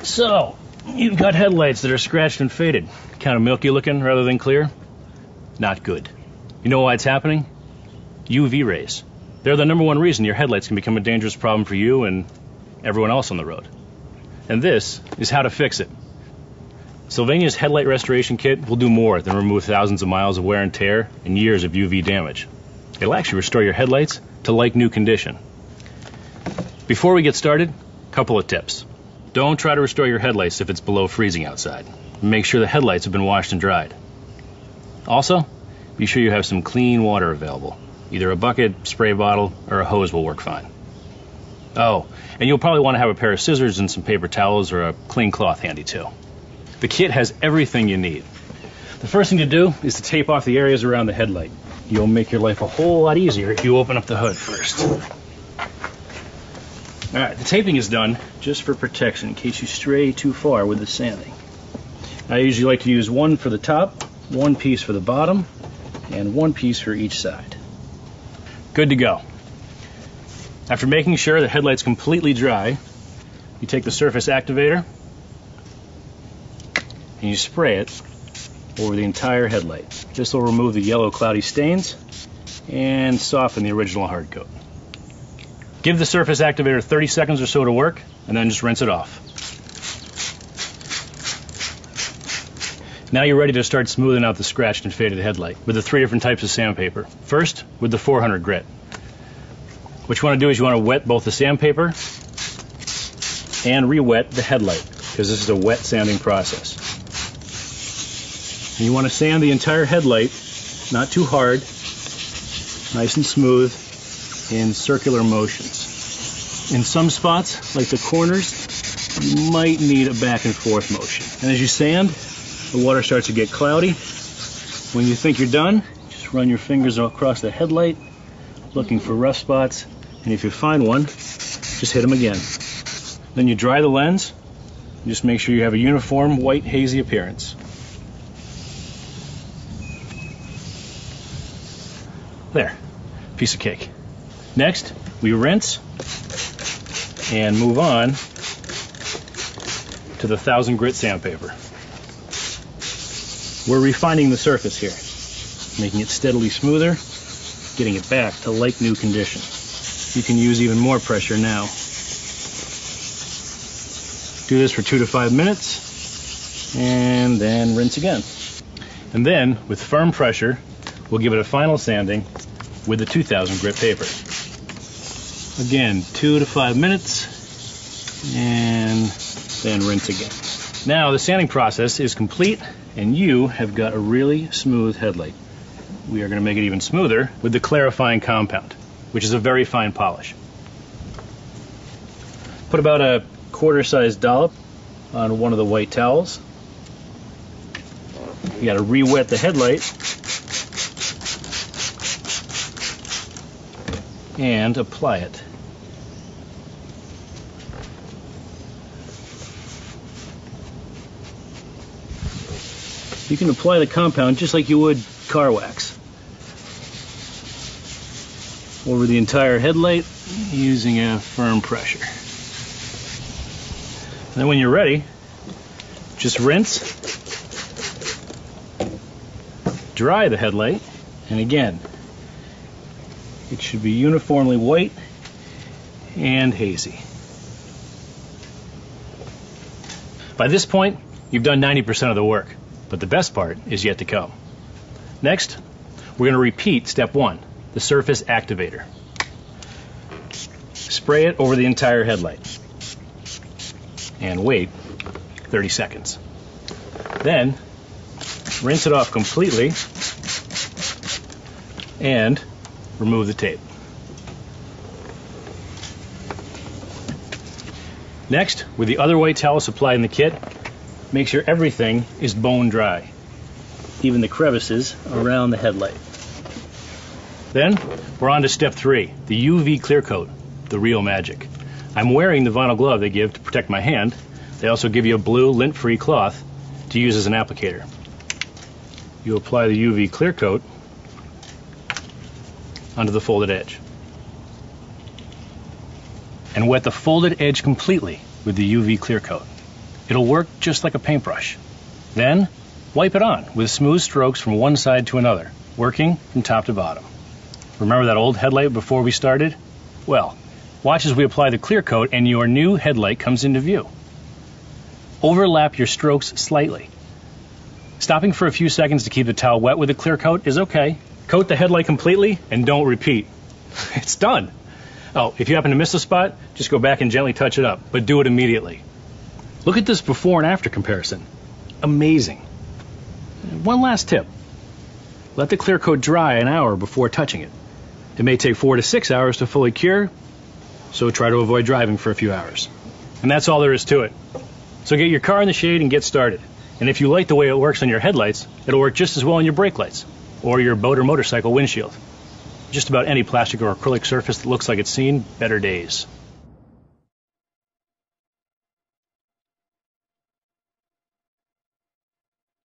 So, you've got headlights that are scratched and faded. Kind of milky looking rather than clear. Not good. You know why it's happening? UV rays. They're the number one reason your headlights can become a dangerous problem for you and everyone else on the road. And this is how to fix it. Sylvania's headlight restoration kit will do more than remove thousands of miles of wear and tear and years of UV damage. It'll actually restore your headlights to like new condition. Before we get started, a couple of tips. Don't try to restore your headlights if it's below freezing outside. Make sure the headlights have been washed and dried. Also, be sure you have some clean water available. Either a bucket, spray bottle, or a hose will work fine. Oh, and you'll probably want to have a pair of scissors and some paper towels or a clean cloth handy too. The kit has everything you need. The first thing to do is to tape off the areas around the headlight. You'll make your life a whole lot easier if you open up the hood first. Alright, the taping is done just for protection in case you stray too far with the sanding. I usually like to use one for the top, one piece for the bottom, and one piece for each side. Good to go. After making sure the headlight's completely dry, you take the surface activator and you spray it over the entire headlight. This will remove the yellow cloudy stains and soften the original hard coat. Give the surface activator 30 seconds or so to work and then just rinse it off. Now you're ready to start smoothing out the scratched and faded headlight with the 3 different types of sandpaper. First, with the 400 grit. What you want to do is you want to wet both the sandpaper and re-wet the headlight, because this is a wet sanding process. And you want to sand the entire headlight, not too hard, nice and smooth, in circular motions. In some spots, like the corners, you might need a back and forth motion. And as you sand, the water starts to get cloudy. When you think you're done, just run your fingers across the headlight, looking for rough spots, and if you find one, just hit them again. Then you dry the lens, and just make sure you have a uniform white hazy appearance. There, piece of cake. Next, we rinse and move on to the 1000 grit sandpaper. We're refining the surface here, making it steadily smoother, getting it back to like new condition. You can use even more pressure now. Do this for 2 to 5 minutes, and then rinse again. And then, with firm pressure, we'll give it a final sanding with the 2000 grit paper. Again, 2 to 5 minutes, and then rinse again. Now the sanding process is complete, and you have got a really smooth headlight. We are going to make it even smoother with the clarifying compound, which is a very fine polish. Put about a quarter-sized dollop on one of the white towels. You got to re-wet the headlight and apply it. You can apply the compound just like you would car wax over the entire headlight using a firm pressure. And then when you're ready, just rinse, dry the headlight, and again, it should be uniformly white and hazy. By this point, you've done 90% of the work, but the best part is yet to come. Next, we're going to repeat step 1, the surface activator. Spray it over the entire headlight and wait 30 seconds. Then rinse it off completely and remove the tape. Next, with the other white towel supplied in the kit, make sure everything is bone dry, even the crevices around the headlight. Then we're on to step 3, the UV clear coat, the real magic. I'm wearing the vinyl glove they give to protect my hand. They also give you a blue lint-free cloth to use as an applicator. You apply the UV clear coat onto the folded edge. And wet the folded edge completely with the UV clear coat. It'll work just like a paintbrush. Then, wipe it on with smooth strokes from one side to another, working from top to bottom. Remember that old headlight before we started? Well, watch as we apply the clear coat and your new headlight comes into view. Overlap your strokes slightly. Stopping for a few seconds to keep the towel wet with the clear coat is okay. Coat the headlight completely and don't repeat. It's done. Oh, if you happen to miss a spot, just go back and gently touch it up, but do it immediately. Look at this before and after comparison. Amazing. One last tip. Let the clear coat dry an hour before touching it. It may take 4 to 6 hours to fully cure, so try to avoid driving for a few hours. And that's all there is to it. So get your car in the shade and get started. And if you like the way it works on your headlights, it'll work just as well on your brake lights or your boat or motorcycle windshield. Just about any plastic or acrylic surface that looks like it's seen better days.